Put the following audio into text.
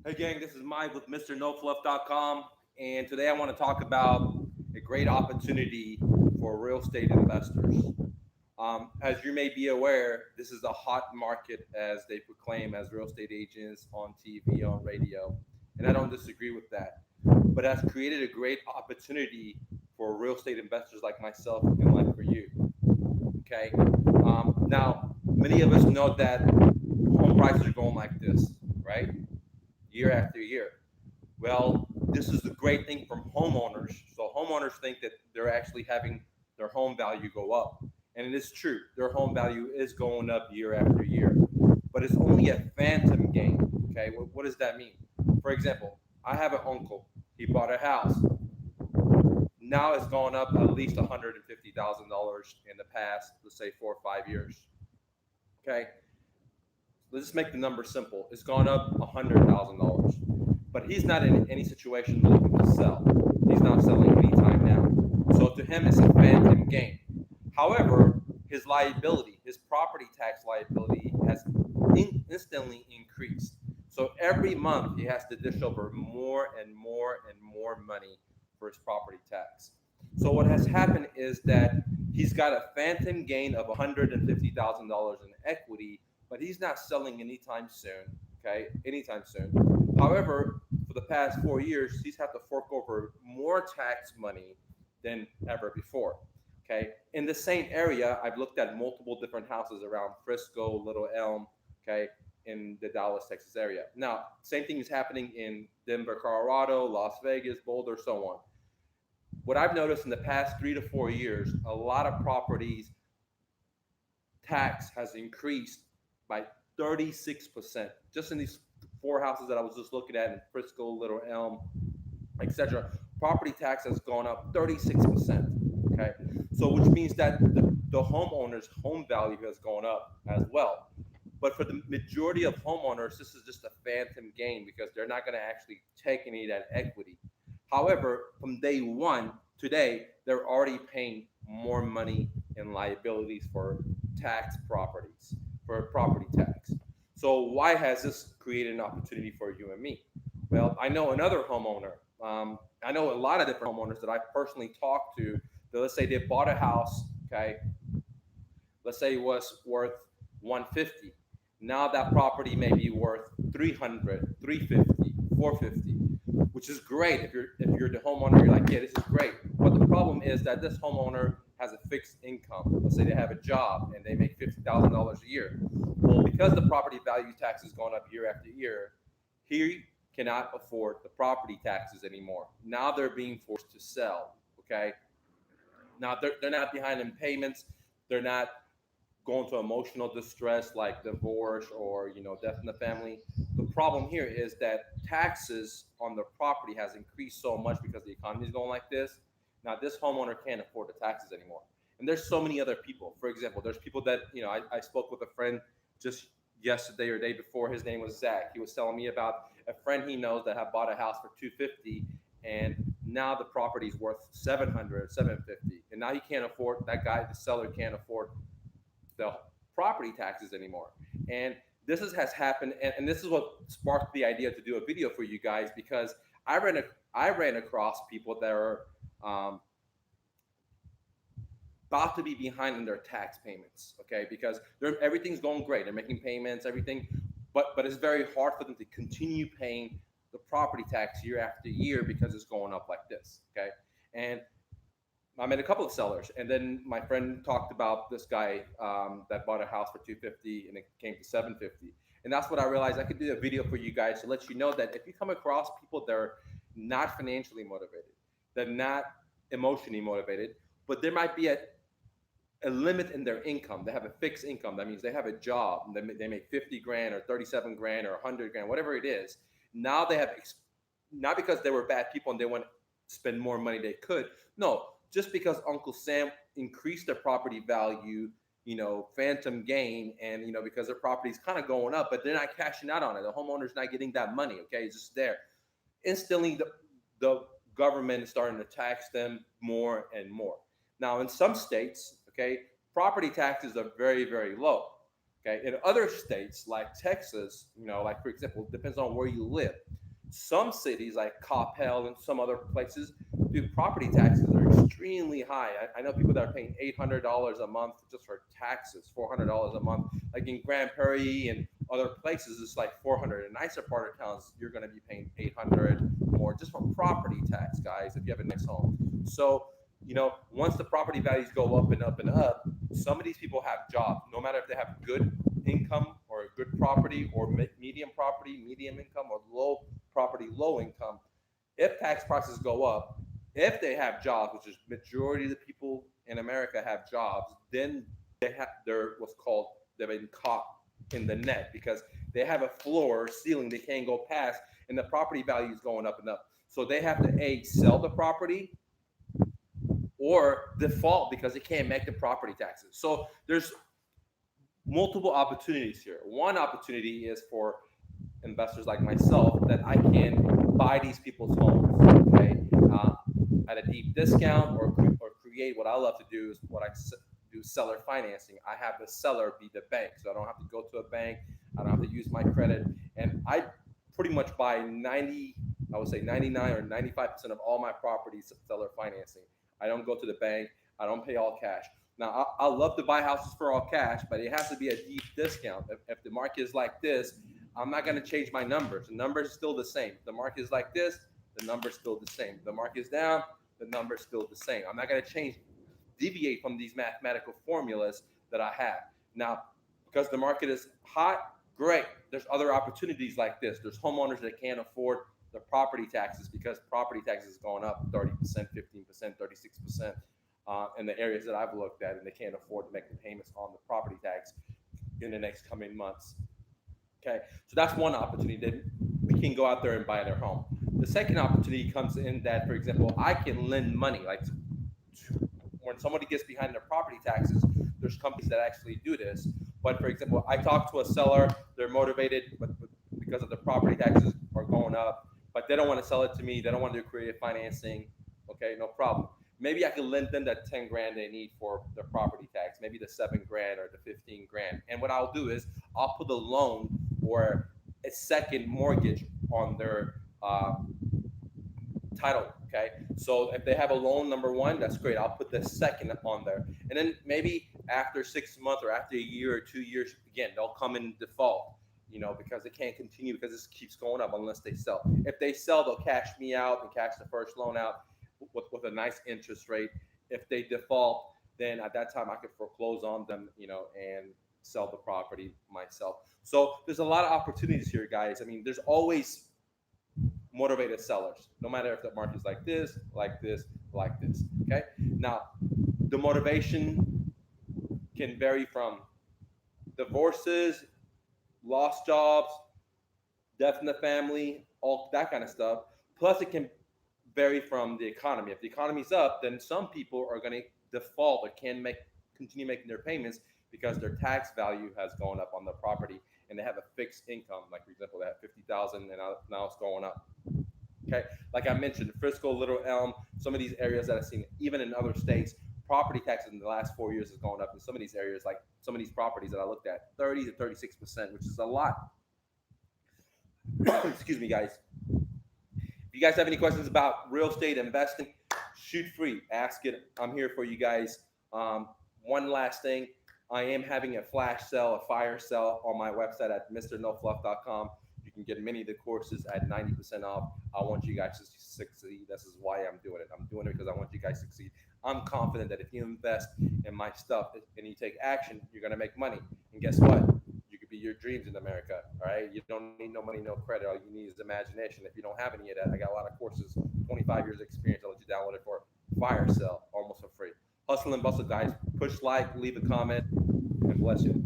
Hey gang, this is Mike with MrNoFluff.com, and today I want to talk about a great opportunity for real estate investors. As you may be aware, this is a hot market as they proclaim as real estate agents on TV, on radio, and I don't disagree with that. But has created a great opportunity for real estate investors like myself and like for you. Okay. Now, many of us know that home prices are going like this, right? Year after year. Well, this is the great thing from homeowners. So homeowners think that they're actually having their home value go up. And it is true. Their home value is going up year after year. But it's only a phantom gain. Okay. What does that mean? For example, I have an uncle. He bought a house. Now it's gone up at least $150,000 in the past, let's say 4 or 5 years. Okay. Let's just make the number simple. It's gone up $100,000. But he's not in any situation looking to sell. He's not selling anytime now. So to him, it's a phantom gain. However, his liability, his property tax liability, has instantly increased. So every month he has to dish over more and more and more money for his property tax. So what has happened is that he's got a phantom gain of $150,000 in equity, but he's not selling anytime soon. Okay, anytime soon. However, for the past 4 years, he's had to fork over more tax money than ever before. Okay, in the same area, I've looked at multiple different houses around Frisco, Little Elm, okay, in the Dallas, Texas area. Now, same thing is happening in Denver, Colorado, Las Vegas, Boulder, so on. What I've noticed in the past 3 to 4 years, a lot of properties tax has increased by 36% just in these four houses that I was just looking at in Frisco, Little Elm, etc. Property tax has gone up 36%. Okay, so which means that the homeowner's home value has gone up as well. But for the majority of homeowners, this is just a phantom gain because they're not going to actually take any of that equity. However, from day one today, they're already paying more money in liabilities for tax properties, for property tax. So why has this created an opportunity for you and me? Well, I know another homeowner. I know a lot of different homeowners that I've personally talked to. That let's say they bought a house. Okay, let's say it was worth 150. Now that property may be worth 300, 350, 450, which is great. If you're the homeowner, you're like, yeah, this is great. But the problem is that this homeowner has a fixed income. Let's say they have a job and they make $50,000 a year. Well, because the property value tax is going up year after year, he cannot afford the property taxes anymore. Now they're being forced to sell. Okay. Now they're not behind in payments. They're not going to emotional distress like divorce or death in the family. The problem here is that taxes on the property has increased so much because the economy is going like this. Now this homeowner can't afford the taxes anymore. And there's so many other people. For example, there's people that I spoke with a friend just yesterday or day before. His name was Zach. He was telling me about a friend he knows that had bought a house for 250, and now the property's worth 700, 750, and now he can't afford, that guy, the seller, can't afford the property taxes anymore. And has happened, and this is what sparked the idea to do a video for you guys because I ran across people that are um, about to be behind in their tax payments. Okay, because everything's going great, they're making payments, everything, but it's very hard for them to continue paying the property tax year after year because it's going up like this. Okay, and I met a couple of sellers, and then my friend talked about this guy that bought a house for 250, and it came to 750. And that's what I realized I could do a video for you guys to let you know that if you come across people that are not financially motivated, they're not emotionally motivated, but there might be a limit in their income. They have a fixed income. That means they have a job. And they make 50 grand or 37 grand or 100 grand, whatever it is. Now they have, not because they were bad people and they want to spend more money they could. No, just because Uncle Sam increased their property value, phantom gain, and because their property is kind of going up, but they're not cashing out on it. The homeowner's not getting that money. Okay, it's just there. Instantly, the government is starting to tax them more and more. Now, in some states, okay, property taxes are very, very low. Okay, in other states like Texas, like for example, it depends on where you live. Some cities like Coppell and some other places, dude, property taxes are extremely high. I know people that are paying $800 a month just for taxes, $400 a month. Like in Grand Prairie and other places, it's like 400. In nicer part of towns, you're going to be paying 800 more just for property tax, guys, if you have a nice home. So, once the property values go up and up and up, some of these people have jobs, no matter if they have good income or a good property or medium property, medium income, or low property, low income. If tax prices go up, if they have jobs, which is majority of the people in America have jobs, then they're what's called, they've been caught in the net because they have a floor ceiling they can't go past, and the property value is going up and up. So they have to sell the property or default because they can't make the property taxes. So there's multiple opportunities here. One opportunity is for investors like myself that I can buy these people's homes, okay, at a deep discount, or create what I love to do is what I do, seller financing. I have the seller be the bank, so I don't have to go to a bank. I don't have to use my credit, and I pretty much buy I would say 99 or 95% of all my properties seller financing. I don't go to the bank. I don't pay all cash. Now, I love to buy houses for all cash, but it has to be a deep discount. If the market is like this, I'm not going to change my numbers. The numbers are still the same. If the market is like this, the number's still the same. If the market is down, the number's still the same. I'm not going to deviate from these mathematical formulas that I have. Now, because the market is hot, great. There's other opportunities like this. There's homeowners that can't afford the property taxes because property taxes is going up 30%, 15%, 36%. In the areas that I've looked at, and they can't afford to make the payments on the property tax in the next coming months. Okay, so that's one opportunity that we can go out there and buy their home. The second opportunity comes in that, for example, I can lend money. Like when somebody gets behind their property taxes, there's companies that actually do this. But for example, I talk to a seller, they're motivated, but because of the property taxes are going up, but they don't want to sell it to me. They don't want to do creative financing. Okay, no problem. Maybe I can lend them that 10 grand they need for the property tax, maybe the 7 grand or the 15 grand. And what I'll do is I'll put a loan or a second mortgage on their title. Okay, so if they have a loan number one, that's great. I'll put the second on there, and then maybe after 6 months or after a year or 2 years, again they'll come in default. Because they can't continue because this keeps going up unless they sell. If they sell, they'll cash me out and cash the first loan out with a nice interest rate. If they default, then at that time I could foreclose on them, and sell the property myself. So there's a lot of opportunities here, guys. I mean, there's always motivated sellers, no matter if the market's like this, like this, like this. Okay. Now, the motivation can vary from divorces, lost jobs, death in the family, all that kind of stuff. Plus, it can vary from the economy. If the economy's up, then some people are going to default or can continue making their payments because their tax value has gone up on the property and they have a fixed income. Like, for example, they have 50,000 and now it's going up. Okay, like I mentioned, Frisco, Little Elm, some of these areas that I've seen, even in other states, property taxes in the last 4 years has gone up in some of these areas, like some of these properties that I looked at, 30 to 36%, which is a lot. Excuse me, guys. If you guys have any questions about real estate investing, shoot free, ask it. I'm here for you guys. One last thing, I am having a flash sale, a fire sale on my website at mrnofluff.com. You can get many of the courses at 90% off. I want you guys to succeed. This is why I'm doing it. I'm doing it because I want you guys to succeed. I'm confident that if you invest in my stuff and you take action, you're going to make money. And guess what? You could be your dreams in America. All right. You don't need no money, no credit. All you need is imagination. If you don't have any of that, I got a lot of courses, 25 years experience. I'll let you download it for fire sale, almost for free. Hustle and bustle, guys. Push like, leave a comment, and bless you.